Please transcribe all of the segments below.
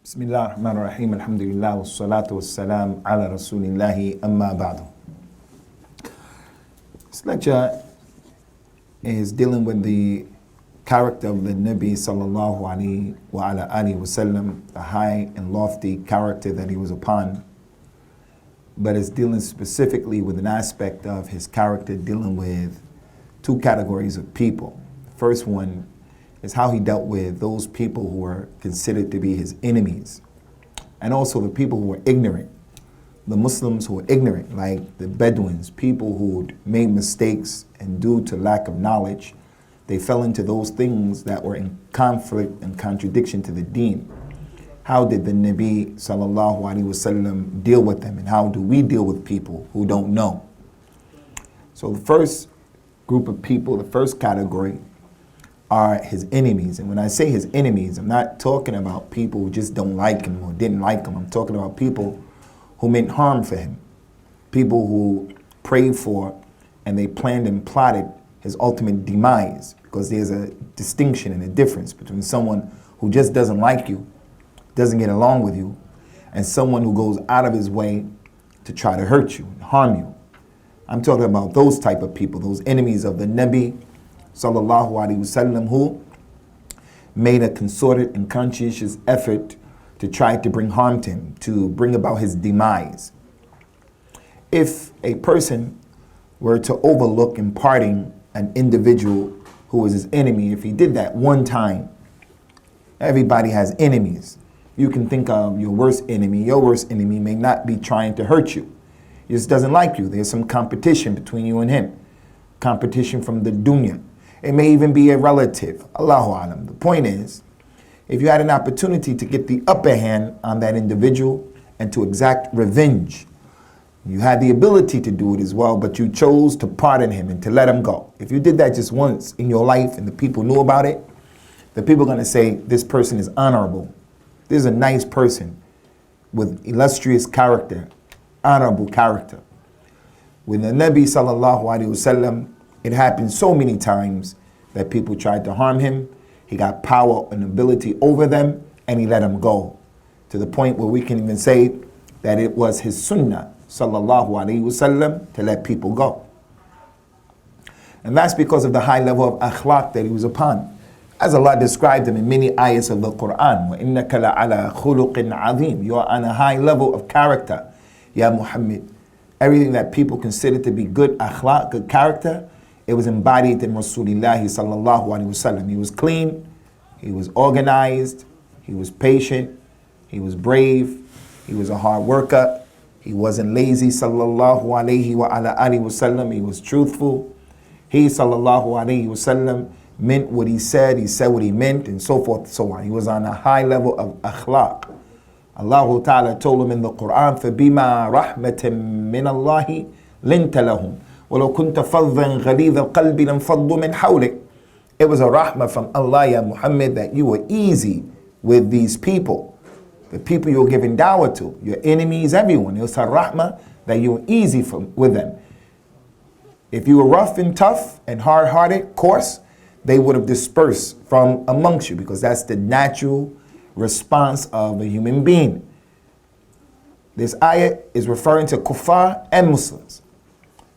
Bismillah ar-Rahman ar-Rahim, alhamdulillah, wa salatu wa salam ala rasulillahi amma ba'du. This lecture is dealing with the character of the Nabi sallallahu alayhi wa ala alihi wa sallam, the high and lofty character that he was upon, but it's dealing specifically with an aspect of his character dealing with two categories of people. The first one is how he dealt with those people who were considered to be his enemies, and also the people who were ignorant, the Muslims who were ignorant, like the Bedouins, people who made mistakes, and due to lack of knowledge, they fell into those things that were in conflict and contradiction to the deen. How did the Nabi sallallahu alaihi wasallam deal with them, and how do we deal with people who don't know? So the first group of people, the first category, are his enemies. And when I say his enemies, I'm not talking about people who just don't like him or didn't like him. I'm talking about people who meant harm for him, people who prayed for and they planned and plotted his ultimate demise, because there's a distinction and a difference between someone who just doesn't like you, doesn't get along with you, and someone who goes out of his way to try to hurt you and harm you. I'm talking about those type of people, those enemies of the Nabi sallallahu alaihi wasallam, who made a concerted and conscientious effort to try to bring harm to him, to bring about his demise. If a person were to overlook imparting an individual who was his enemy, if he did that one time, everybody has enemies. You can think of your worst enemy. Your worst enemy may not be trying to hurt you. He just doesn't like you. There's some competition between you and him. Competition from the dunya. It may even be a relative. Allahu alam. The point is, if you had an opportunity to get the upper hand on that individual and to exact revenge, you had the ability to do it as well, but you chose to pardon him and to let him go. If you did that just once in your life and the people knew about it, the people are going to say, this person is honorable. This is a nice person with illustrious character, honorable character. With the Nabi sallallahu alaihi wasallam, it happened so many times that people tried to harm him. He got power and ability over them, and he let them go. To the point where we can even say that it was his sunnah, sallallahu alaihi wasallam, to let people go. And that's because of the high level of akhlaq that he was upon. As Allah described him in many ayahs of the Quran, وَإِنَّكَ لَعَلَى خُلُقٍ عَظِيمٍ, you are on a high level of character, Ya Muhammad. Everything that people consider to be good akhlaq, good character, it was embodied in Rasulullah sallallahu alaihi wasallam. He was clean, he was organized, he was patient, he was brave, he was a hard worker, he wasn't lazy sallallahu alaihi wa ala alihi wasallam, he was truthful. He sallallahu alaihi wasallam meant what he said what he meant, and so forth and so on. He was on a high level of akhlaq. Allah Ta'ala told him in the Quran, فَبِمَا رَحْمَةٍ مِّنَ اللَّهِ لِنْتَ لَهُمْ وَلَوْ كُنْتَ فَظًّا غَلِيظَ الْقَلْبِ لَانْفَضُّوا مِنْ حَوْلِكَ. It was a rahmah from Allah, Ya Muhammad, that you were easy with these people. The people you were giving dawah to, your enemies, everyone. It was a rahmah that you were easy with them. If you were rough and tough and hard-hearted, coarse, they would have dispersed from amongst you, because that's the natural response of a human being. This ayah is referring to kuffar and Muslims.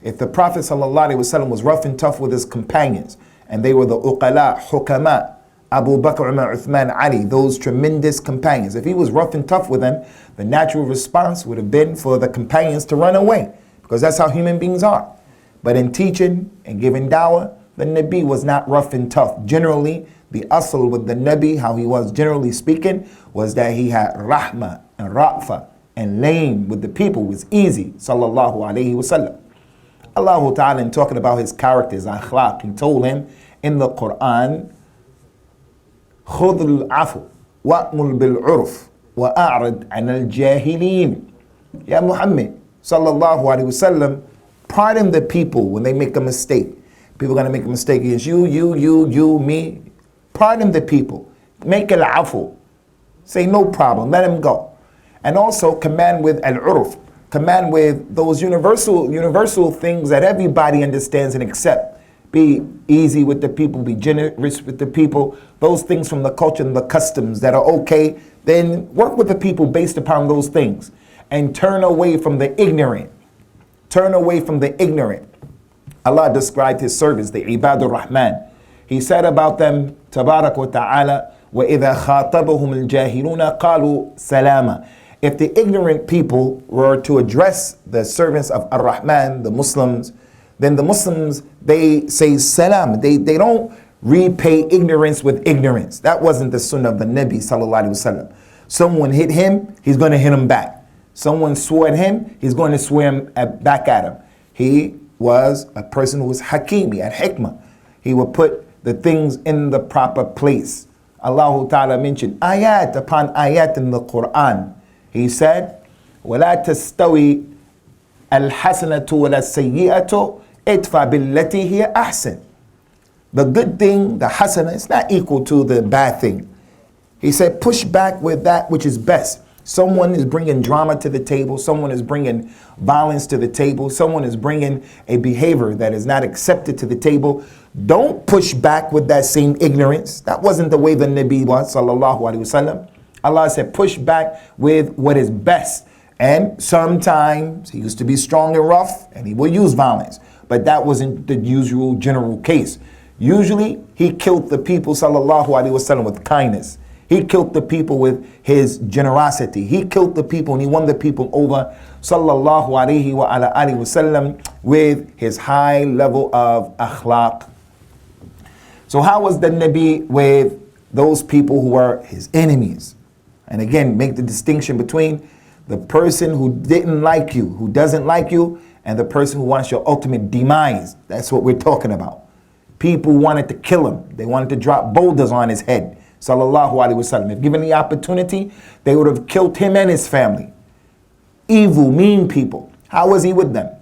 If the Prophet ﷺ was rough and tough with his companions, and they were the uqala, hukama, Abu Bakr, Umar, Uthman, Ali, those tremendous companions, if he was rough and tough with them, the natural response would have been for the companions to run away, because that's how human beings are. But in teaching and giving dawah, the Nabi was not rough and tough. Generally, the asl with the Nabi, how he was generally speaking, was that he had rahmah and ra'fa and lane with the people. It was easy, sallallahu alayhi wasallam. Allah Ta'ala, in talking about his characters, akhlaq, he told him in the Quran, خُذُ الْعَفُوَ وَأْمُرْ بِالْعُرْفِ وَأَعْرِضْ عَنِ الْجَاهِلِينَ. Ya Muhammad, sallallahu alayhi wasallam, pardon the people when they make a mistake. People are going to make a mistake against you, me. Pardon the people. Make al-afu. Say no problem, let him go. And also command with al-urf. Command with those universal things that everybody understands and accept. Be easy with the people, be generous with the people. Those things from the culture and the customs that are okay, then work with the people based upon those things and turn away from the ignorant. Turn away from the ignorant. Allah described his servants, the Ibadur Rahman. He said about them, Tabarak wa Ta'ala, وَإِذَا خَاطَبَهُمُ الْجَاهِلُونَ قَالُوا سَلَامًا. If the ignorant people were to address the servants of Ar-Rahman, the Muslims, then the Muslims, they say salam. They don't repay ignorance with ignorance. That wasn't the sunnah of the Nabi sallallahu alaihi wasallam. Someone hit him, he's going to hit him back. Someone swore at him, he's going to swear back at him. He was a person who was hakim, he had hikmah. He would put the things in the proper place. Allah Ta'ala mentioned ayat upon ayat in the Quran. He said, وَلَا تَسْتَوِي الْحَسَنَةُ وَلَا السَّيِّئَةُ اِدْفَعْ بِالَّتِي هِيَ أَحْسَنُ. The good thing, the hasana, is not equal to the bad thing. He said, push back with that which is best. Someone is bringing drama to the table. Someone is bringing violence to the table. Someone is bringing a behavior that is not accepted to the table. Don't push back with that same ignorance. That wasn't the way the Nabi was, sallallahu alaihi wasallam. Allah said, push back with what is best. And sometimes he used to be strong and rough, and he will use violence. But that wasn't the usual general case. Usually, he killed the people, sallallahu alaihi wasallam, with kindness. He killed the people with his generosity. He killed the people and he won the people over, sallallahu alaihi wa ala alihi wasallam, with his high level of akhlaq. So how was the Nabi with those people who were his enemies? And again, make the distinction between the person who didn't like you, who doesn't like you, and the person who wants your ultimate demise. That's what we're talking about. People wanted to kill him. They wanted to drop boulders on his head. Sallallahu alaihi wasallam. If given the opportunity, they would have killed him and his family. Evil, mean people. How was he with them?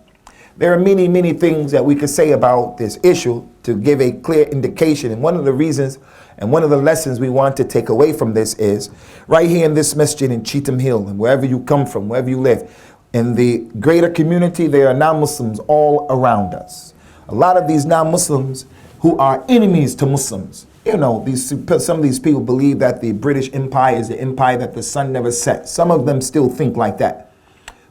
There are many, many things that we could say about this issue to give a clear indication. And one of the reasons and one of the lessons we want to take away from this is right here in this masjid in Cheetham Hill, and wherever you come from, wherever you live, in the greater community, there are non-Muslims all around us. A lot of these non-Muslims who are enemies to Muslims. You know, some of these people believe that the British Empire is the empire that the sun never set. Some of them still think like that.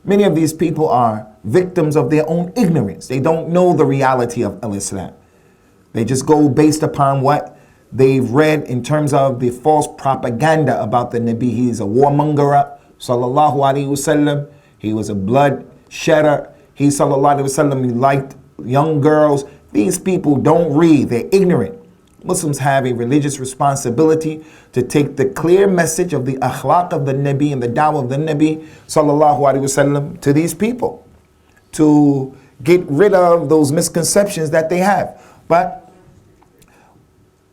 Many of these people are victims of their own ignorance. They don't know the reality of Islam. They just go based upon what they've read in terms of the false propaganda about the Nabi. He's a warmonger, sallallahu alaihi wasallam. He was a blood shedder. He, sallallahu alaihi wasallam, he liked young girls. These people don't read. They're ignorant. Muslims have a religious responsibility to take the clear message of the akhlaq of the Nabi and the dawah of the Nabi sallallahu alaihi wasallam to these people, to get rid of those misconceptions that they have. But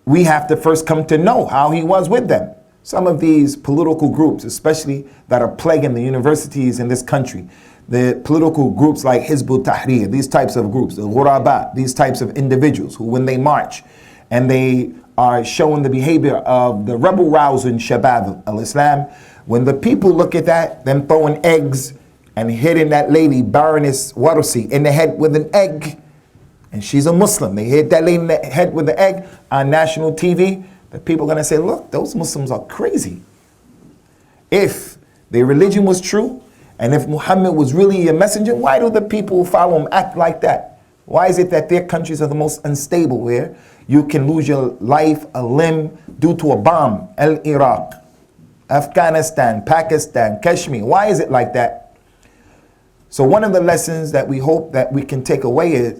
we have to first come to know how he was with them. Some of these political groups, especially that are plaguing the universities in this country, the political groups like Hizb ut-Tahrir, these types of groups, the Ghuraba, these types of individuals who, when they march, and they are showing the behavior of the rebel-rousing Shabab al-Islam. When the people look at that, them throwing eggs and hitting that lady, Baroness Warsi, in the head with an egg, and she's a Muslim. They hit that lady in the head with the egg on national TV. The people are going to say, look, those Muslims are crazy. If their religion was true, and if Muhammad was really a messenger, why do the people who follow him act like that? Why is it that their countries are the most unstable, where you can lose your life, a limb, due to a bomb? Iraq, Afghanistan, Pakistan, Kashmir. Why is it like that? So one of the lessons that we hope that we can take away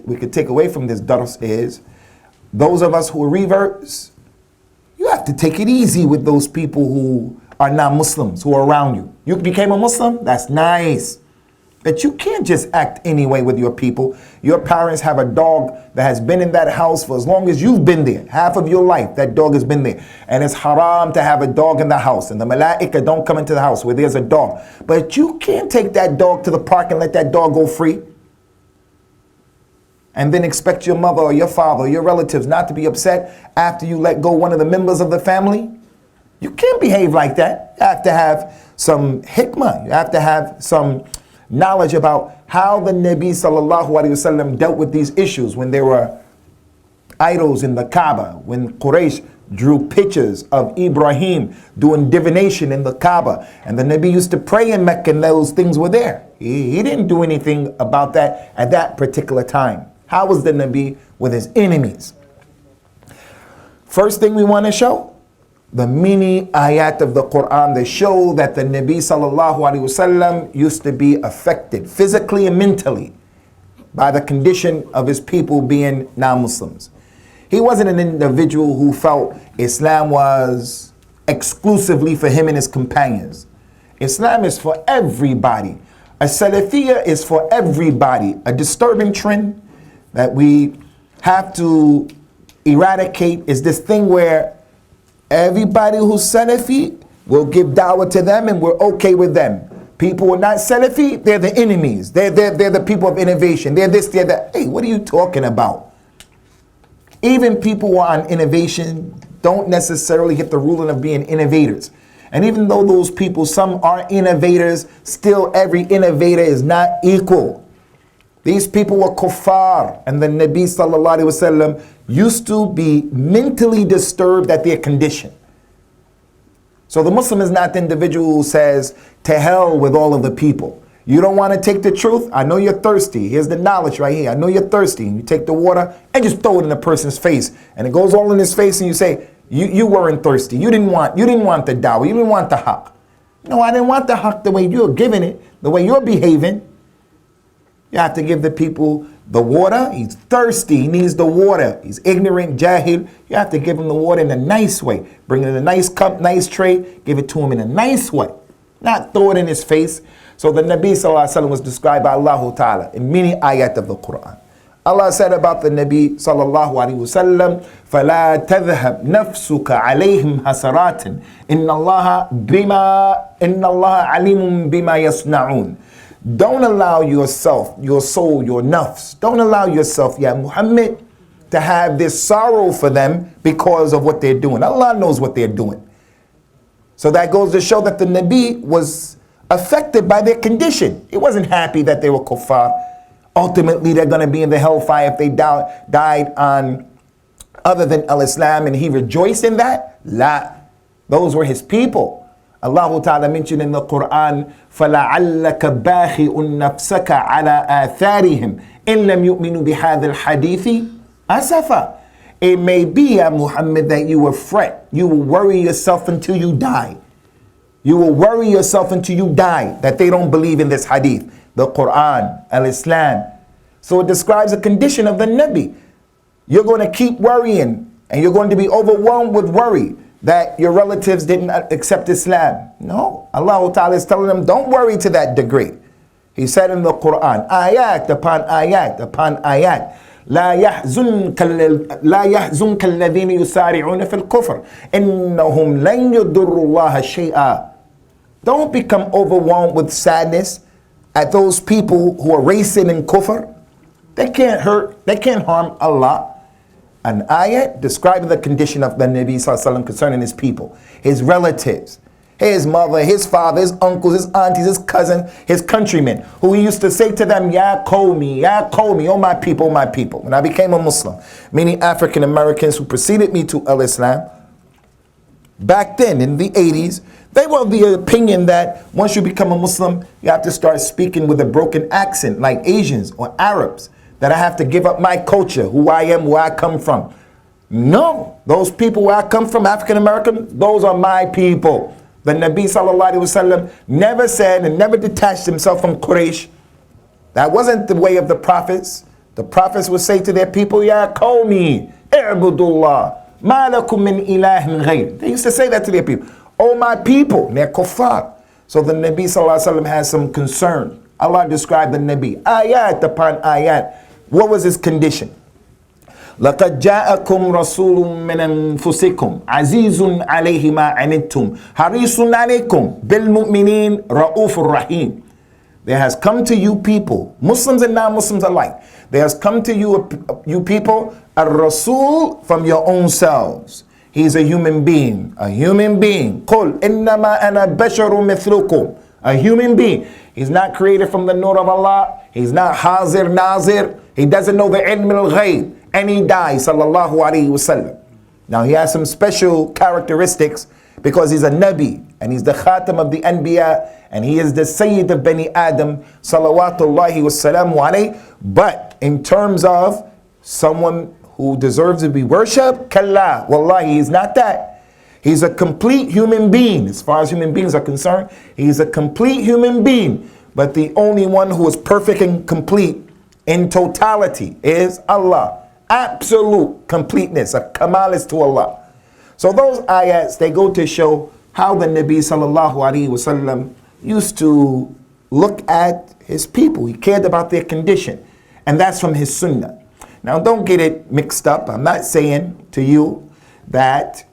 from this dars is, those of us who are reverts, you have to take it easy with those people who are non-Muslims, who are around you. You became a Muslim? That's nice. But you can't just act any way with your people. Your parents have a dog that has been in that house for as long as you've been there. Half of your life, that dog has been there. And it's haram to have a dog in the house. And the malaika don't come into the house where there's a dog. But you can't take that dog to the park and let that dog go free. And then expect your mother or your father or your relatives not to be upset after you let go one of the members of the family. You can't behave like that. You have to have some hikmah. You have to have some knowledge about how the Nabi sallallahu alaihi wasallam dealt with these issues when there were idols in the Kaaba, when Quraysh drew pictures of Ibrahim doing divination in the Kaaba. And the Nabi used to pray in Mecca and those things were there. He didn't do anything about that at that particular time. How was the Nabi with his enemies? First thing we want to show, the many ayat of the Quran that show that the Nabi sallallahu alaihi wasallam used to be affected physically and mentally by the condition of his people being non-Muslims. He wasn't an individual who felt Islam was exclusively for him and his companions. Islam is for everybody. A Salafiyya is for everybody. A disturbing trend that we have to eradicate is this thing where everybody who's Salafi will give dawah to them and we're okay with them. People who are not Salafi, they're the enemies. They're the people of innovation. They're this, they're that. Hey, what are you talking about? Even people who are on innovation don't necessarily get the ruling of being innovators. And even though those people, some are innovators, still every innovator is not equal. These people were kuffar, and the Nabi sallallahu alaihi wasallam used to be mentally disturbed at their condition. So the Muslim is not the individual who says, to hell with all of the people. You don't want to take the truth? I know you're thirsty. Here's the knowledge right here. I know you're thirsty. And you take the water and just throw it in the person's face. And it goes all in his face and you say, you weren't thirsty. You didn't want the dawah. You didn't want the haqq. No, I didn't want the haqq the way you're giving it, the way you're behaving. You have to give the people the water. He's thirsty. He needs the water. He's ignorant, jahil. You have to give him the water in a nice way. Bring it in a nice cup, nice tray. Give it to him in a nice way. Not throw it in his face. So the Nabi sallallahu alaihi wasallam was described by Allah Ta'ala in many ayat of the Quran. Allah said about the Nabi sallallahu alaihi wasallam, فَلَا تَذْهَبْ نَفْسُكَ عَلَيْهِمْ حَسَرَاتٍ إِنَّ اللَّهَ عَلِيمٌ بِمَا يَصْنَعُونَ. Don't allow yourself, your soul, your nafs, don't allow yourself, ya Muhammad, to have this sorrow for them because of what they're doing. Allah knows what they're doing. So that goes to show that the Nabi was affected by their condition. He wasn't happy that they were kuffar. Ultimately, they're going to be in the hellfire if they died on other than al-Islam, and he rejoiced in that? La. Those were his people. Allah Ta'ala mentioned in the Quran, فَلَعَلَّكَ بَاخِئُ نَفْسَكَ عَلَىٰ آثَارِهِمْ إِن لَمْ يُؤْمِنُوا بِهَذَا الْحَدِيثِ أَسَفًا. It may be, Ya Muhammad, that you will fret. You will worry yourself until you die. You will worry yourself until you die that they don't believe in this hadith, the Quran, al-Islam. So it describes the condition of the Nabi. You're going to keep worrying and you're going to be overwhelmed with worry that your relatives didn't accept Islam. No, Allah Ta'ala is telling them, don't worry to that degree. He said in the Quran, ayat upon ayat upon ayat, لا يحزنك الذين يسارعون في الكفر إنهم لن يضروا الله شيئا. Don't become overwhelmed with sadness at those people who are racing in kufr. They can't hurt, they can't harm Allah. An ayat describing the condition of the Nabi sallallahu alaihi wasallam concerning his people, his relatives, his mother, his father, his uncles, his aunties, his cousins, his countrymen, who he used to say to them, Ya qawmi, oh my people, oh my people. When I became a Muslim, many African Americans who preceded me to al-Islam, back then in the 80s, they were of the opinion that once you become a Muslim, you have to start speaking with a broken accent like Asians or Arabs. That I have to give up my culture, who I am, where I come from. No, those people where I come from, African American, those are my people. The Nabi sallallahu alaihi wasallam never said and never detached himself from Quraysh. That wasn't the way of the prophets. The prophets would say to their people, Ya qawmi, i'budullah, ma lakum min ilahin ghayr. They used to say that to their people. Oh my people, they're kuffar. So the Nabi sallallahu alaihi wasallam has some concern. Allah described the Nabi, ayat upon ayat. What was his condition? لَقَدْ جَاءَكُمْ رَسُولٌ مِّنْ أَنفُسِكُمْ عَزِيزٌ عَلَيْهِ مَا عَنِتُّمْ حَرِيصٌ عَلَيْكُمْ بِالْمُؤْمِنِينَ رَؤُوفٌ رَحِيمٌ. There has come to you people, Muslims and non-Muslims alike, there has come to you people, a Rasul from your own selves. He's a human being, a human being. قُلْ إِنَّمَا أَنَا بَشَرٌ مِثْلُكُمْ. A human being. He's not created from the nur of Allah. He's not hazir, nazir. He doesn't know the ilm al-ghayb. And he dies, sallallahu alayhi wasallam. Now he has some special characteristics because he's a Nabi and he's the Khatam of the Anbiya and he is the Sayyid of Bani Adam, salawatullahi wassalamu alayhi. But in terms of someone who deserves to be worshipped, kalla, wallahi, he's not that. He's a complete human being. As far as human beings are concerned, he's a complete human being. But the only one who is perfect and complete in totality is Allah. Absolute completeness, a kamal is to Allah. So those ayats, they go to show how the Nabi sallallahu alaihi wasallam used to look at his people. He cared about their condition. And that's from his sunnah. Now don't get it mixed up. I'm not saying to you that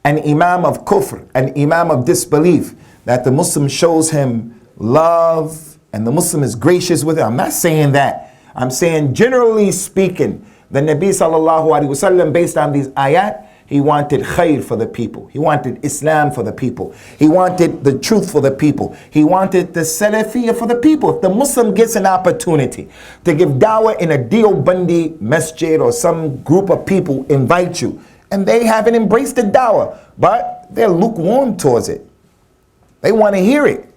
an imam of kufr, an imam of disbelief, that the Muslim shows him love and the Muslim is gracious with him. I'm not saying that. I'm saying generally speaking, the Nabi sallallahu alaihi wasallam, based on these ayat, he wanted khair for the people. He wanted Islam for the people. He wanted the truth for the people. He wanted the Salafiyya for the people. If the Muslim gets an opportunity to give dawah in a Deobandi masjid or some group of people invite you, and they haven't embraced the dawah, but they're lukewarm towards it. They want to hear it.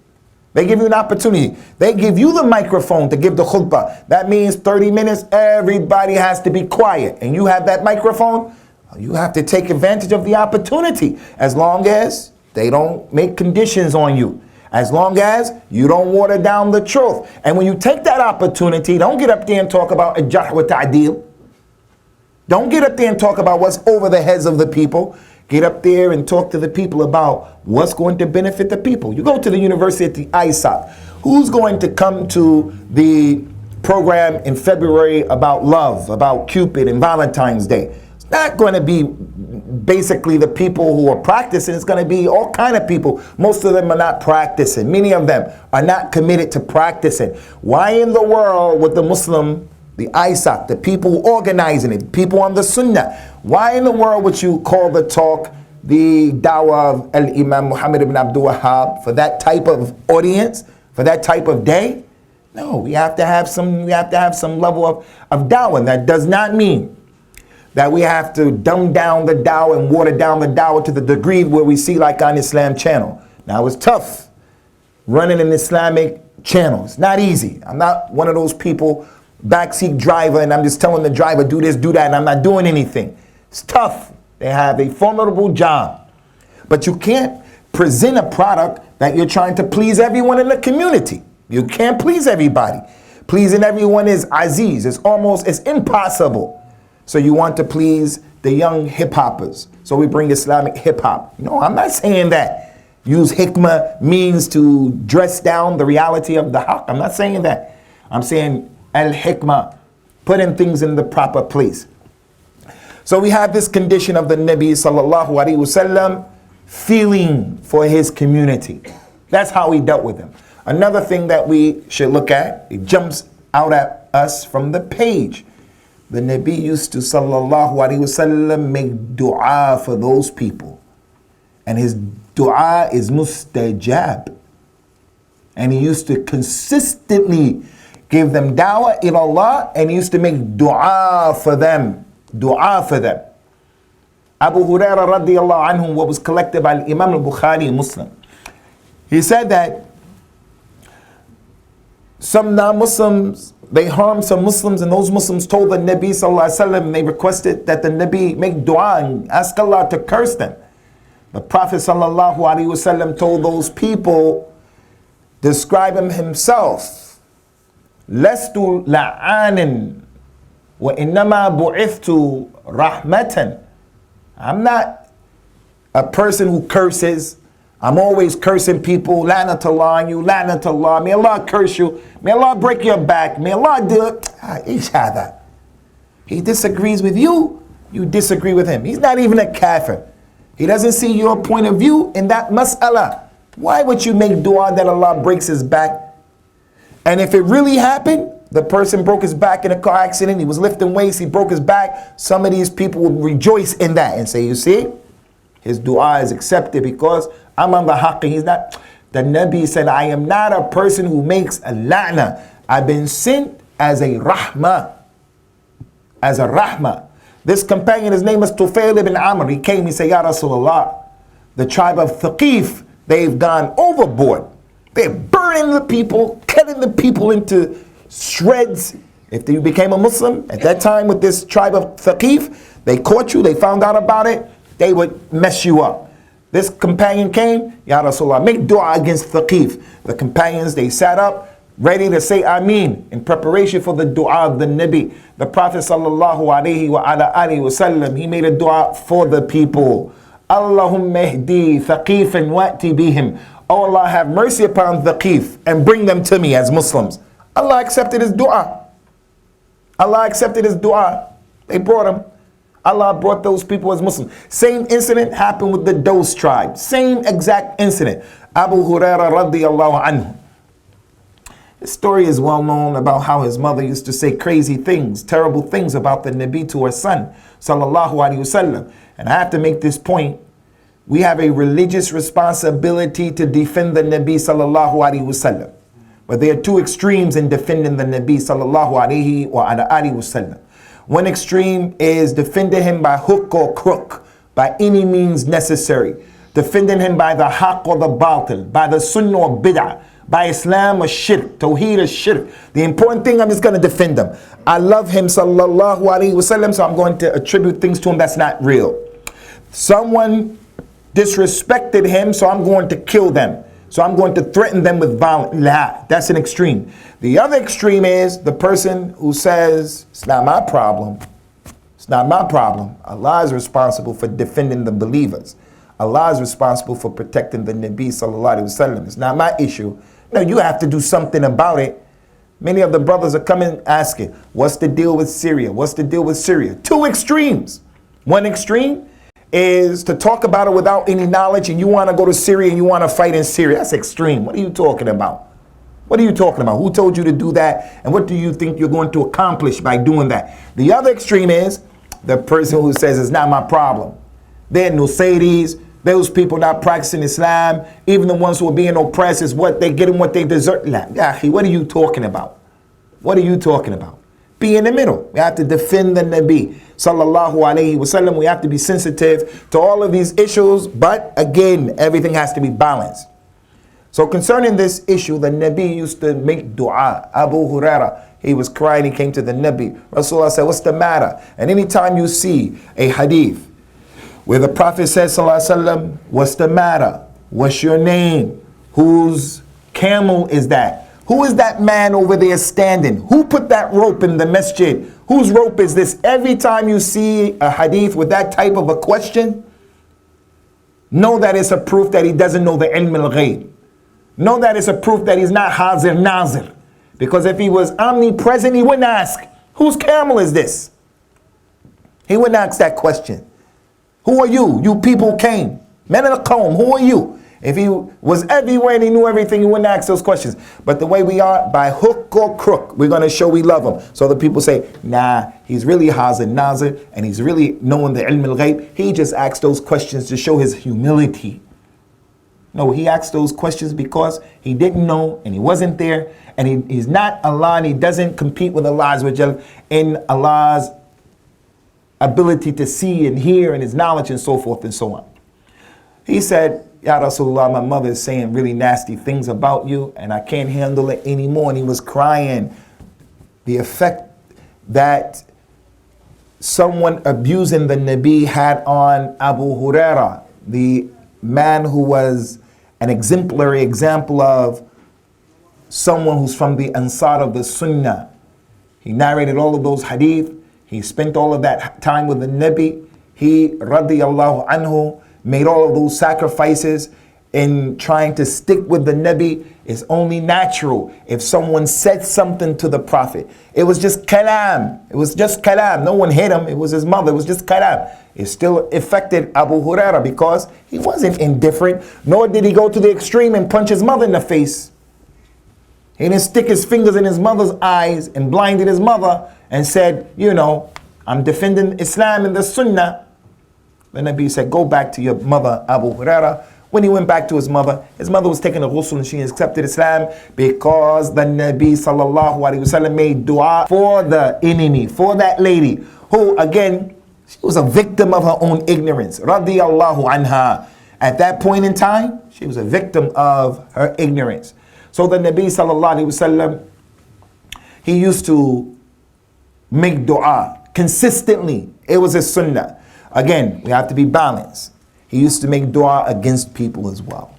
They give you an opportunity. They give you the microphone to give the khutbah. That means 30 minutes, everybody has to be quiet. And you have that microphone, you have to take advantage of the opportunity, as long as they don't make conditions on you, as long as you don't water down the truth. And when you take that opportunity, don't get up there and talk about al-jarh wa ta'deel. Don't get up there and talk about what's over the heads of the people. Get up there and talk to the people about what's going to benefit the people. You go to the University of S.A.W. Who's going to come to the program in February about love, about Cupid and Valentine's Day? Not going to be basically the people who are practicing. It's going to be all kind of people. Most of them are not practicing. Many of them are not committed to practicing. Why in the world would the Muslim, the ISAC, the people organizing it, people on the Sunnah, why in the world would you call the talk the Dawah of Al-Imam Muhammad ibn Abdul Wahhab for that type of audience, for that type of day? No, we have to have some level of Dawah. That does not mean that we have to dumb down the dawah and water down the dawah to the degree where we see like on Islam channel. Now it's tough running an Islamic channel. It's not easy. I'm not one of those people, backseat driver, and I'm just telling the driver, do this, do that, and I'm not doing anything. It's tough. They have a formidable job. But you can't present a product that you're trying to please everyone in the community. You can't please everybody. Pleasing everyone is aziz. It's impossible. So you want to please the young hip-hoppers. So we bring Islamic hip-hop. No, I'm not saying that. Use hikmah means to dress down the reality of the haqq. I'm not saying that. I'm saying al-hikmah, putting things in the proper place. So we have this condition of the Nabi sallallahu alaihi wasallam feeling for his community. That's how he dealt with them. Another thing that we should look at, it jumps out at us from the page. The Nabi used to sallallahu alaihi wasallam make dua for those people. And his dua is mustajab. And he used to consistently give them dawah in Allah, and he used to make dua for them. Dua for them. Abu Hurairah radiallahu anhu, what was collected by Imam Al-Bukhari and Muslim. He said that some non-Muslims, they harmed some Muslims, and those Muslims told the Nabi sallallahu alaihi wasallam, they requested that the Nabi make dua and ask Allah to curse them. The Prophet sallallahu alaihi wasallam told those people, describe him himself, Lestu la'anin wa innama bu'ithtu rahmatan. I'm not a person who curses. I'm always cursing people. La'natullah on you, la'natullah. May Allah curse you. May Allah break your back. May Allah do it. Each other. He disagrees with you. You disagree with him. He's not even a kafir. He doesn't see your point of view in that mas'ala. Why would you make dua that Allah breaks his back? And if it really happened, the person broke his back in a car accident, he was lifting weights, he broke his back, some of these people would rejoice in that and say, you see, his dua is accepted because I'm on the haqq. He's not. The Nabi said, I am not a person who makes a la'na. I've been sent as a rahmah. As a rahmah. This companion, his name is Tufail ibn Amr. He came, he said, Ya Rasulullah, the tribe of Thaqif, they've gone overboard. They're burning the people, cutting the people into shreds. If you became a Muslim at that time with this tribe of Thaqif, they caught you, they found out about it, they would mess you up. This companion came, Ya Rasulullah, make dua against Thaqif. The companions, they sat up, ready to say Ameen in preparation for the dua of the Nabi. The Prophet sallallahu alaihi wasallam, he made a dua for the people. Allahumma ihdi Thaqifan wa'ti bihim. Oh Allah, have mercy upon Thaqif and bring them to me as Muslims. Allah accepted his dua. Allah accepted his dua. They brought him. Allah brought those people as Muslims. Same incident happened with the Daws tribe. Same exact incident. Abu Hurairah radiyallahu anhu. This story is well known about how his mother used to say crazy things, terrible things about the Nabi to her son, sallallahu alaihi wasallam. And I have to make this point. We have a religious responsibility to defend the Nabi sallallahu alaihi wasallam. But there are two extremes in defending the Nabi sallallahu alaihi wasallam. One extreme is defending him by hook or crook, by any means necessary. Defending him by the haqq or the batil, by the sunnah or bid'ah, by Islam or shirk, tawheed or shirk. The important thing, I'm just going to defend him. I love him sallallahu alaihi wasallam, so I'm going to attribute things to him that's not real. Someone disrespected him, so I'm going to kill them. So I'm going to threaten them with violence. La, that's an extreme. The other extreme is the person who says, it's not my problem. It's not my problem. Allah is responsible for defending the believers. Allah is responsible for protecting the Nabi sallallahu alaihi wasallam. It's not my issue. No, you have to do something about it. Many of the brothers are coming asking, what's the deal with Syria? What's the deal with Syria? Two extremes. One extreme is to talk about it without any knowledge, and you want to go to Syria and you want to fight in Syria. That's extreme. What are you talking about? What are you talking about? Who told you to do that? And what do you think you're going to accomplish by doing that? The other extreme is the person who says it's not my problem. They're Nusayris, those people not practicing Islam, even the ones who are being oppressed, is what they getting what they deserve. What are you talking about? What are you talking about? Be in the middle. We have to defend the Nabi sallallahu alaihi wasallam. We have to be sensitive to all of these issues, but again, everything has to be balanced. So concerning this issue, the Nabi used to make dua. Abu Hurairah, he was crying, he came to the Nabi. Rasulullah said, what's the matter? And anytime you see a hadith where the Prophet says, sallallahu alaihi wasallam, what's the matter? What's your name? Whose camel is that? Who is that man over there standing? Who put that rope in the masjid? Whose rope is this? Every time you see a hadith with that type of a question, know that it's a proof that he doesn't know the ilm al-ghayb. Know that it's a proof that he's not hazir nazir. Because if he was omnipresent, he wouldn't ask, whose camel is this? He wouldn't ask that question. Who are you? You people came. Men of the qawm, who are you? If he was everywhere and he knew everything, he wouldn't ask those questions. But the way we are, by hook or crook, we're going to show we love him. So the people say, nah, he's really hazir nazir, and he's really knowing the ilm al-ghayb. He just asked those questions to show his humility. No, he asked those questions because he didn't know and he wasn't there, and he's not Allah, and he doesn't compete with Allah in Allah's ability to see and hear and his knowledge and so forth and so on. He said, Ya Rasulullah, my mother is saying really nasty things about you and I can't handle it anymore. And he was crying. The effect that someone abusing the Nabi had on Abu Hurairah, the man who was an exemplary example of someone who's from the Ansar of the Sunnah. He narrated all of those hadith. He spent all of that time with the Nabi. He, radiyallahu anhu, made all of those sacrifices in trying to stick with the Nabi. Is only natural if someone said something to the Prophet. It was just kalam. It was just kalam. No one hit him. It was his mother. It was just kalam. It still affected Abu Hurairah because he wasn't indifferent, nor did he go to the extreme and punch his mother in the face. He didn't stick his fingers in his mother's eyes and blinded his mother and said, you know, I'm defending Islam and the Sunnah. The Nabi said, go back to your mother, Abu Hurairah. When he went back to his mother was taking a ghusl and she accepted Islam because the Nabi sallallahu alaihi wasallam made dua for the enemy, for that lady who, again, She was a victim of her own ignorance. Radiyallahu anha. At that point in time, she was a victim of her ignorance. So the Nabi sallallahu alaihi wasallam, he used to make dua consistently. It was a sunnah. Again, we have to be balanced. He used to make dua against people as well.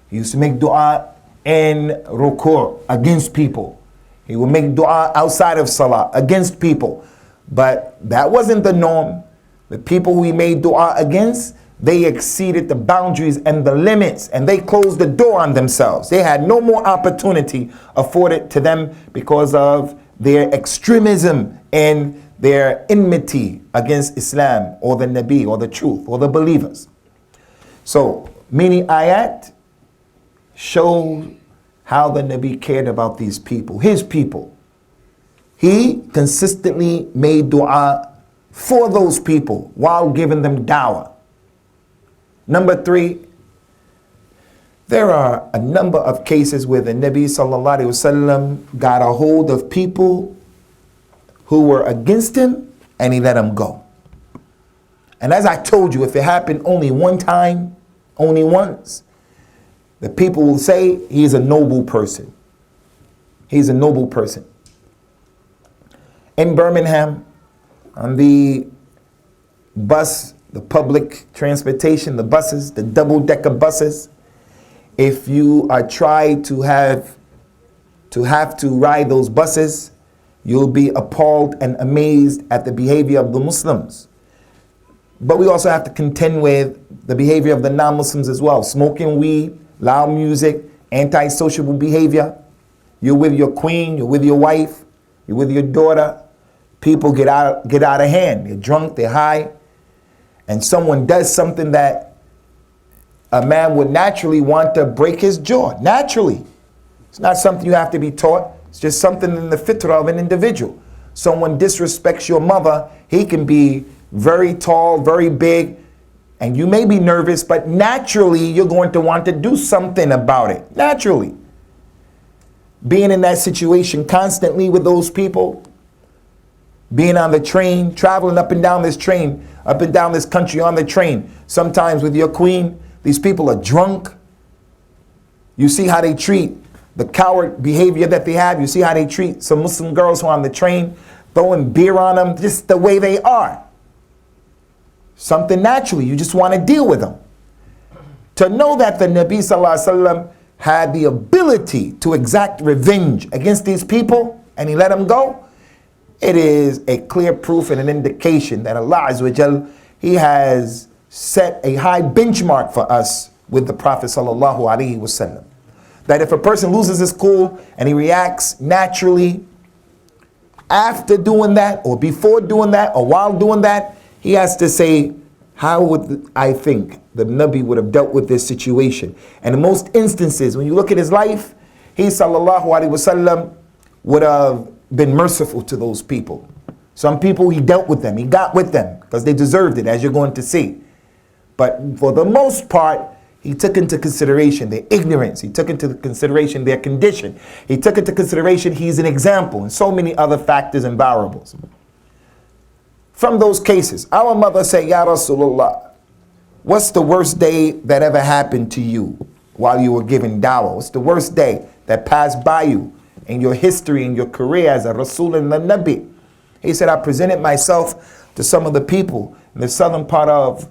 He used to make dua in ruku' against people. He would make dua outside of salah against people. But that wasn't the norm. The people who he made dua against, they exceeded the boundaries and the limits, and they closed the door on themselves. They had no more opportunity afforded to them because of their extremism and their enmity against Islam or the Nabi or the truth or the believers. So many ayat show how the Nabi cared about these people, his people. He consistently made dua for those people while giving them dawah. Number 3, there are a number of cases where the Nabi sallallahu alaihi wasallam got a hold of people who were against him and he let them go. And as I told you, if it happened only one time, only once, the people will say he's a noble person. He's a noble person. In Birmingham, on the bus, the public transportation, the buses, the double-decker buses, if you are tried to have to ride those buses, you'll be appalled and amazed at the behavior of the Muslims. But we also have to contend with the behavior of the non-Muslims as well. Smoking weed, loud music, anti-sociable behavior. You're with your queen, you're with your wife, you're with your daughter. People get out of hand. They're drunk, they're high. And someone does something that a man would naturally want to break his jaw. Naturally. It's not something you have to be taught. It's just something in the fitrah of an individual. Someone disrespects your mother. He can be very tall, very big, and you may be nervous, but naturally you're going to want to do something about it. Naturally. Being in that situation constantly with those people, being on the train, traveling up and down this train, up and down this country on the train, sometimes with your queen, these people are drunk. You see how they treat the coward behavior that they have. You see how they treat some Muslim girls who are on the train, throwing beer on them, just the way they are. Something naturally, you just want to deal with them. To know that the Nabi Sallallahu Alaihi Wasallam had the ability to exact revenge against these people and he let them go, it is a clear proof and an indication that Allah Azza wa Jal, He has set a high benchmark for us with the Prophet Sallallahu Alaihi Wasallam. That if a person loses his cool and he reacts naturally after doing that or before doing that or while doing that, he has to say, how would I think the Nabi would have dealt with this situation? And in most instances, when you look at his life, he Sallallahu Alaihi Wasallam would have been merciful to those people. Some people he dealt with them, he got with them because they deserved it, as you're going to see. But for the most part, he took into consideration their ignorance. He took into consideration their condition. He took into consideration he's an example and so many other factors and variables. From those cases, our mother said, Ya Rasulullah, what's the worst day that ever happened to you while you were giving dawah? What's the worst day that passed by you in your history, in your career as a Rasul and a Nabi? He said, I presented myself to some of the people in the southern part of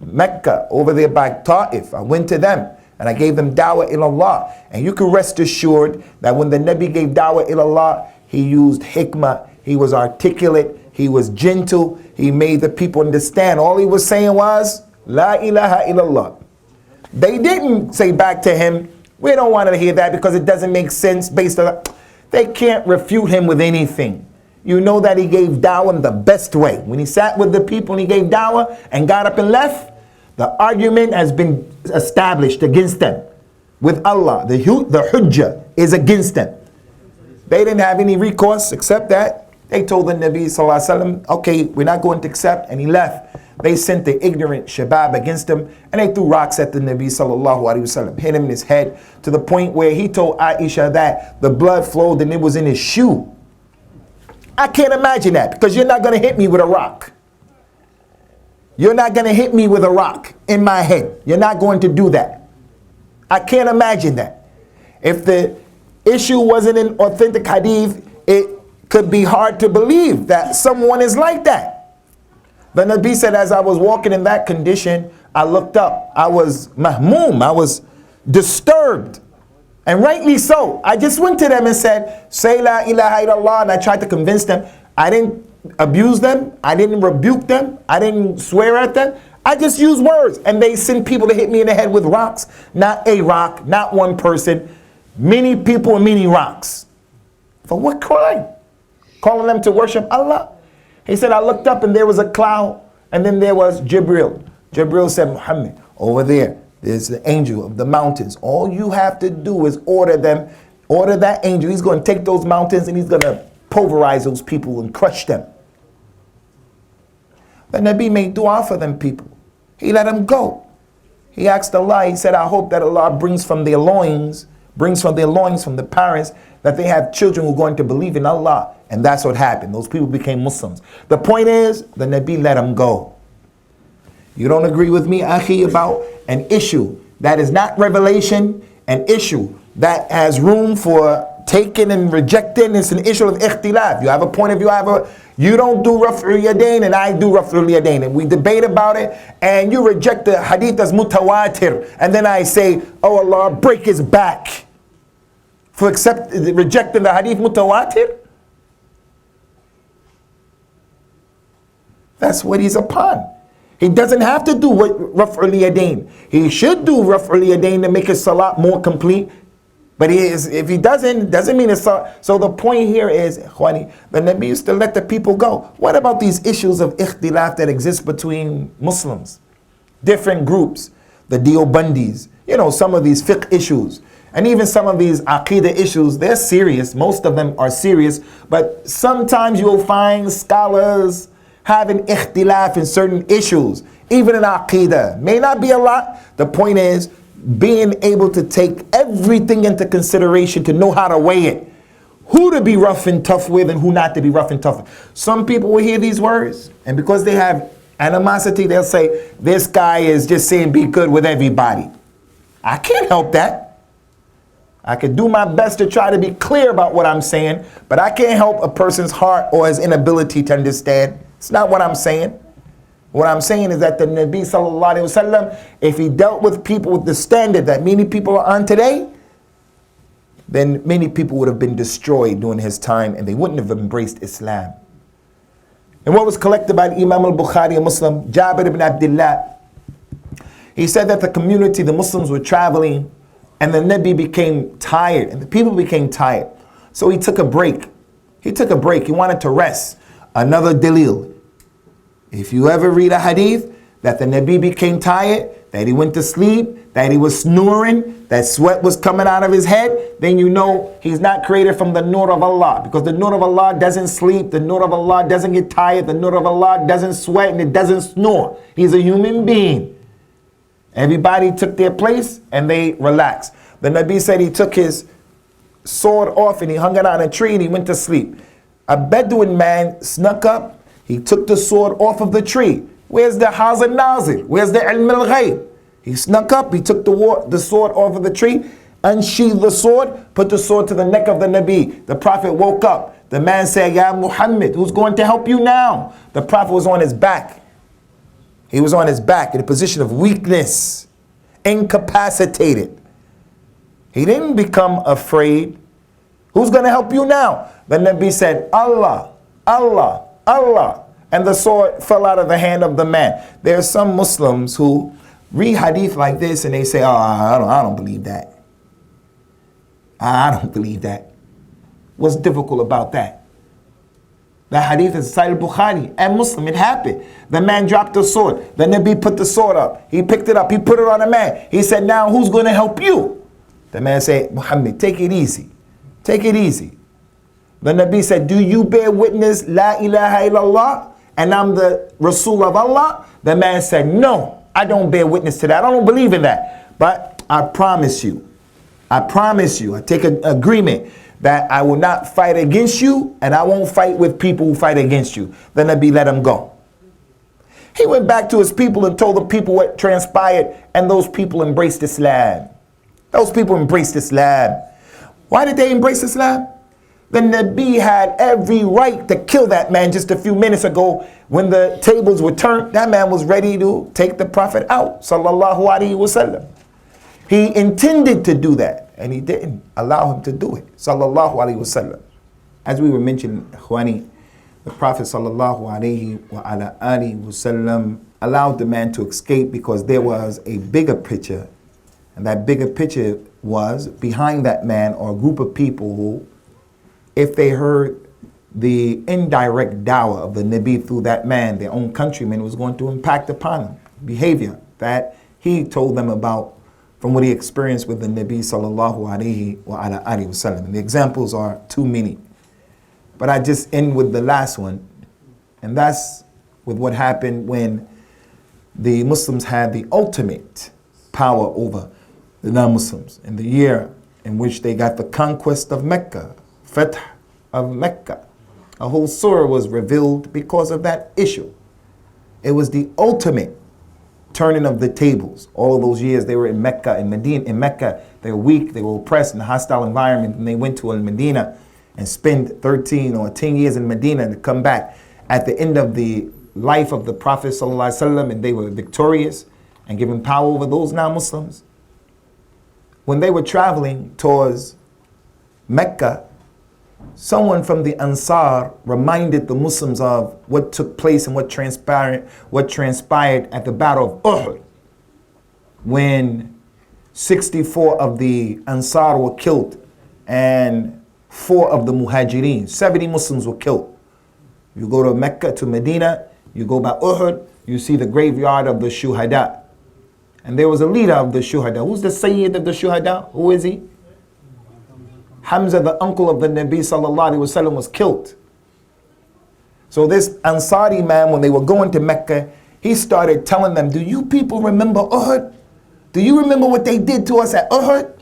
Mecca, over there by Ta'if. I went to them and I gave them dawah ilallah. And you can rest assured that when the Nabi gave dawah ilallah, he used hikmah, he was articulate, he was gentle, he made the people understand. All he was saying was, La ilaha illallah. They didn't say back to him, we don't want to hear that because it doesn't make sense based on that. They can't refute him with anything. You know that he gave dawah in the best way. When he sat with the people and he gave dawah and got up and left, the argument has been established against them. With Allah, the hujjah is against them. They didn't have any recourse except that they told the Nabi Sallallahu Alaihi Wasallam, okay, we're not going to accept, and he left. They sent the ignorant shabab against him and they threw rocks at the Nabi Sallallahu Alaihi Wasallam, hit him in his head to the point where he told Aisha that the blood flowed and it was in his shoe. I can't imagine that because you're not going to hit me with a rock. You're not going to hit me with a rock in my head. You're not going to do that. I can't imagine that. If the issue wasn't in authentic hadith, it could be hard to believe that someone is like that. The Nabi said, as I was walking in that condition, I looked up. I was mahmoom. I was disturbed. And rightly so. I just went to them and said, say la ilaha illallah, and I tried to convince them. I didn't abuse them. I didn't rebuke them. I didn't swear at them. I just used words. And they send people to hit me in the head with rocks. Not a rock, not one person. Many people and many rocks. For what crime? Calling them to worship Allah. He said, I looked up and there was a cloud. And then there was Jibril. Jibril said, Muhammad, over there, there's the angel of the mountains. All you have to do is order them. Order that angel. He's going to take those mountains and he's going to pulverize those people and crush them. The Nabi made dua for them people. He let them go. He asked Allah, he said, I hope that Allah brings from their loins, from the parents, that they have children who are going to believe in Allah. And that's what happened. Those people became Muslims. The point is, the Nabi let them go. You don't agree with me, Akhi, about an issue that is not revelation, an issue that has room for taking and rejecting. It's an issue of ikhtilaf. You have a point of view, you don't do raf'ul yadayn and I do raf'ul yadayn, and we debate about it, and you reject the hadith as mutawatir, and then I say, oh Allah, break his back for rejecting the hadith mutawatir. That's what he's upon. He doesn't have to do raf'ul yadayn. He should do raf'ul yadayn to make his salat more complete. But if he doesn't mean it's so. So the point here is, Khwani, the Nabi used to let the people go. What about these issues of ikhtilaf that exist between Muslims? Different groups, the Deobandis, some of these fiqh issues, and even some of these aqidah issues, they're serious. Most of them are serious, but sometimes you'll find scholars having ikhtilaf in certain issues, even in aqidah. May not be a lot. The point is, being able to take everything into consideration, to know how to weigh it. Who to be rough and tough with and who not to be rough and tough with. Some people will hear these words, and because they have animosity, they'll say, this guy is just saying be good with everybody. I can't help that. I can do my best to try to be clear about what I'm saying, but I can't help a person's heart or his inability to understand. It's not what I'm saying. What I'm saying is that the Nabi sallallahu alaihi wasallam, if he dealt with people with the standard that many people are on today, then many people would have been destroyed during his time and they wouldn't have embraced Islam. And what was collected by Imam al-Bukhari, a Muslim, Jabir ibn Abdullah, he said that the community, the Muslims were traveling and the Nabi became tired and the people became tired. So he took a break. He wanted to rest. Another dalil. If you ever read a hadith that the Nabi became tired, that he went to sleep, that he was snoring, that sweat was coming out of his head, then you know he's not created from the nur of Allah. Because the nur of Allah doesn't sleep, the nur of Allah doesn't get tired, the nur of Allah doesn't sweat, and it doesn't snore. He's a human being. Everybody took their place and they relaxed. The Nabi said he took his sword off and he hung it on a tree and he went to sleep. A Bedouin man snuck up. He took the sword off of the tree. Where's the Hazar Nazir? Where's the Ilm al-Ghayb? He snuck up, he took the sword off of the tree, unsheathed the sword, put the sword to the neck of the Nabi. The Prophet woke up. The man said, Ya Muhammad, who's going to help you now? The Prophet was on his back. He was on his back in a position of weakness, incapacitated. He didn't become afraid. Who's going to help you now? The Nabi said, Allah, Allah, Allah. And the sword fell out of the hand of the man. There are some Muslims who read hadith like this and they say, oh, I don't believe that. I don't believe that. What's difficult about that? The hadith is Sahih Bukhari and Muslim. It happened. The man dropped the sword. The Nabi put the sword up. He picked it up. He put it on the man. He said, now who's going to help you? The man said, Muhammad, take it easy. Take it easy. The Nabi said, do you bear witness, La ilaha illallah, and I'm the Rasul of Allah? The man said, no, I don't bear witness to that. I don't believe in that. But I promise you, I take an agreement that I will not fight against you and I won't fight with people who fight against you. The Nabi let him go. He went back to his people and told the people what transpired, and those people embraced Islam. Those people embraced Islam. Why did they embrace Islam? The Nabi had every right to kill that man just a few minutes ago. When the tables were turned, that man was ready to take the Prophet out, sallallahu alaihi wasallam. He intended to do that, and he didn't allow him to do it, sallallahu alaihi wasallam. As we were mentioning, Ikhwani, the Prophet sallallahu alaihi wasallam allowed the man to escape because there was a bigger picture, and that bigger picture was behind that man or a group of people who, if they heard the indirect dawah of the Nabi through that man, their own countrymen, was going to impact upon them. Behavior that he told them about from what he experienced with the Nabi sallallahu alaihi wasallam. And the examples are too many. But I just end with the last one. And that's with what happened when the Muslims had the ultimate power over the non-Muslims in the year in which they got the conquest of Mecca. Fath of Mecca. A whole surah was revealed because of that issue. It was the ultimate turning of the tables. All of those years they were in Mecca and Medina. In Mecca, they were weak, they were oppressed in a hostile environment, and they went to Medina and spent 13 or 10 years in Medina to come back at the end of the life of the Prophet ﷺ, and they were victorious and given power over those non-Muslims. When they were traveling towards Mecca, someone from the Ansar reminded the Muslims of what took place and what transpired at the Battle of Uhud, when 64 of the Ansar were killed and 4 of the Muhajirin, 70 Muslims were killed. You go to Mecca, to Medina, you go by Uhud, you see the graveyard of the Shuhada. And there was a leader of the Shuhada. Who's the Sayyid of the Shuhada? Who is he? Hamza, the uncle of the Nabi sallallahu alaihi wasallam, was killed. So this Ansari man, when they were going to Mecca, he started telling them, do you people remember Uhud? Do you remember what they did to us at Uhud?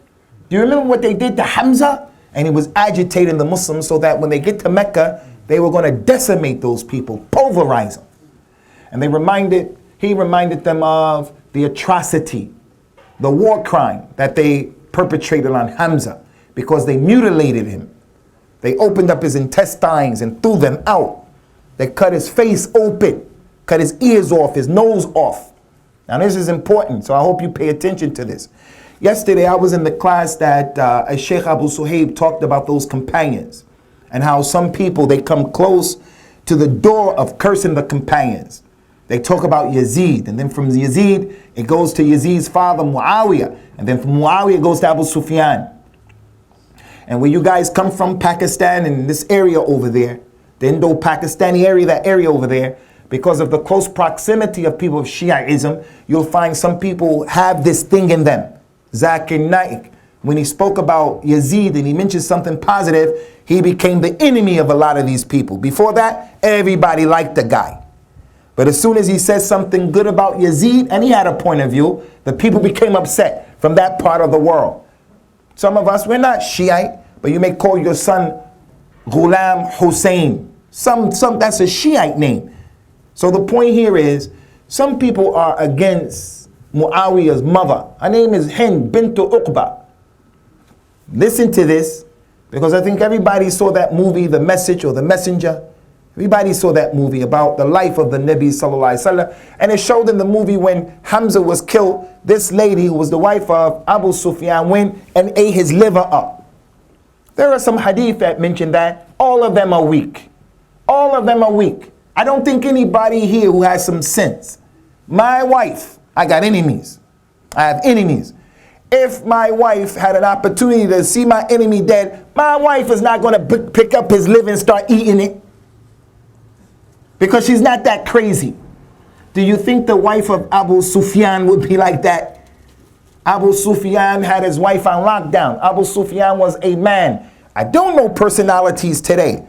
Do you remember what they did to Hamza? And he was agitating the Muslims so that when they get to Mecca, they were going to decimate those people, pulverize them. And he reminded them of the atrocity, the war crime that they perpetrated on Hamza, because they mutilated him. They opened up his intestines and threw them out. They cut his face open, cut his ears off, his nose off. Now this is important, so I hope you pay attention to this. Yesterday I was in the class that Shaykh Abu Suhaib talked about those companions and how some people, they come close to the door of cursing the companions. They talk about Yazid, and then from Yazid it goes to Yazid's father Muawiyah, and then from Muawiyah it goes to Abu Sufyan. And where you guys come from, Pakistan and this area over there, the Indo-Pakistani area, that area over there, because of the close proximity of people of Shiaism, you'll find some people have this thing in them. Zakir Naik, when he spoke about Yazid and he mentioned something positive, he became the enemy of a lot of these people. Before that, everybody liked the guy. But as soon as he said something good about Yazid, and he had a point of view, the people became upset from that part of the world. Some of us, we're not Shiite, but you may call your son Ghulam Hussein. That's a Shiite name. So the point here is, some people are against Muawiyah's mother. Her name is Hind bint Uqba. Listen to this, because I think everybody saw that movie, The Message or The Messenger. Everybody saw that movie about the life of the Nabi sallallahu alaihi wasallam, and it showed in the movie when Hamza was killed, this lady who was the wife of Abu Sufyan went and ate his liver up. There are some hadith that mention that. All of them are weak. All of them are weak. I don't think anybody here who has some sense. My wife, I got enemies. I have enemies. If my wife had an opportunity to see my enemy dead, my wife is not going to pick up his liver and start eating it, because she's not that crazy. Do you think the wife of Abu Sufyan would be like that? Abu Sufyan had his wife on lockdown. Abu Sufyan was a man. I don't know personalities today.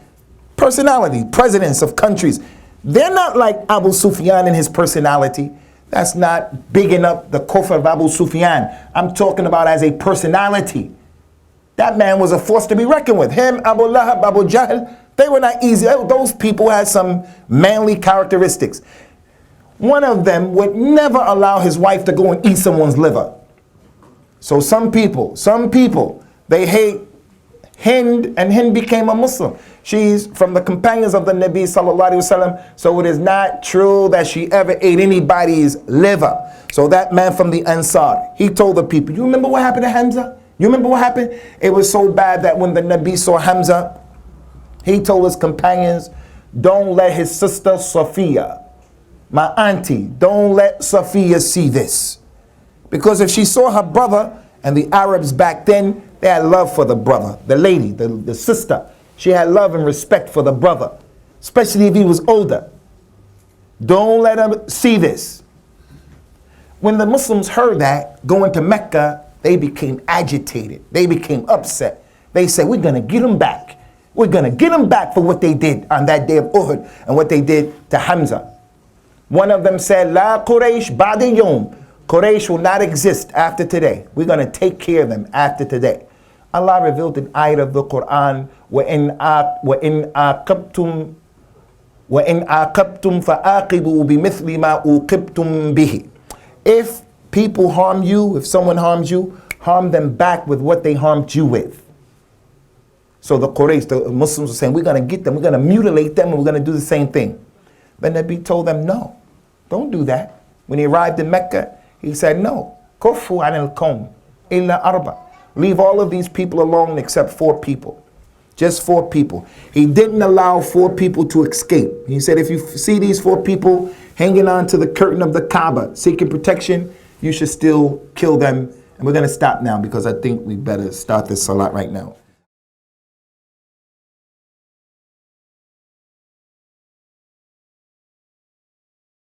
Personality, presidents of countries. They're not like Abu Sufyan in his personality. That's not bigging up the kufr of Abu Sufyan. I'm talking about as a personality. That man was a force to be reckoned with. Him, Abu Lahab, Abu Jahl, they were not easy. Those people had some manly characteristics. One of them would never allow his wife to go and eat someone's liver. So some people, they hate Hind, and Hind became a Muslim. She's from the companions of the Nabi sallallahu alaihi wasallam, so it is not true that she ever ate anybody's liver. So that man from the Ansar, he told the people, you remember what happened to Hamza? You remember what happened? It was so bad that when the Nabi saw Hamza, he told his companions, don't let his sister Safiya, my auntie, don't let Safiya see this. Because if she saw her brother, and the Arabs back then, they had love for the brother, the lady, the sister. She had love and respect for the brother, especially if he was older. Don't let him see this. When the Muslims heard that, going to Mecca, they became agitated. They became upset. They said, we're going to get them back. We're going to get them back for what they did on that day of Uhud and what they did to Hamza. One of them said, La Quraysh ba'da yawm. Quraysh will not exist after today. We're going to take care of them after today. Allah revealed an ayat of the Quran, وَإِنْ عَاقَبْتُمْ فَآقِبُوا بِمِثْلِ مَا أُوقِبْتُمْ بِهِ. If people harm you, if someone harms you, harm them back with what they harmed you with. So the Quraysh, the Muslims were saying, we're going to get them, we're going to mutilate them, and we're going to do the same thing. But Nabi told them, no, don't do that. When he arrived in Mecca, he said, no, kufu anil qawm illa arba. Leave all of these people alone except 4 people. Just 4 people. He didn't allow 4 people to escape. He said, if you see these 4 people hanging on to the curtain of the Kaaba, seeking protection, you should still kill them. And we're going to stop now because I think we better start this salat right now.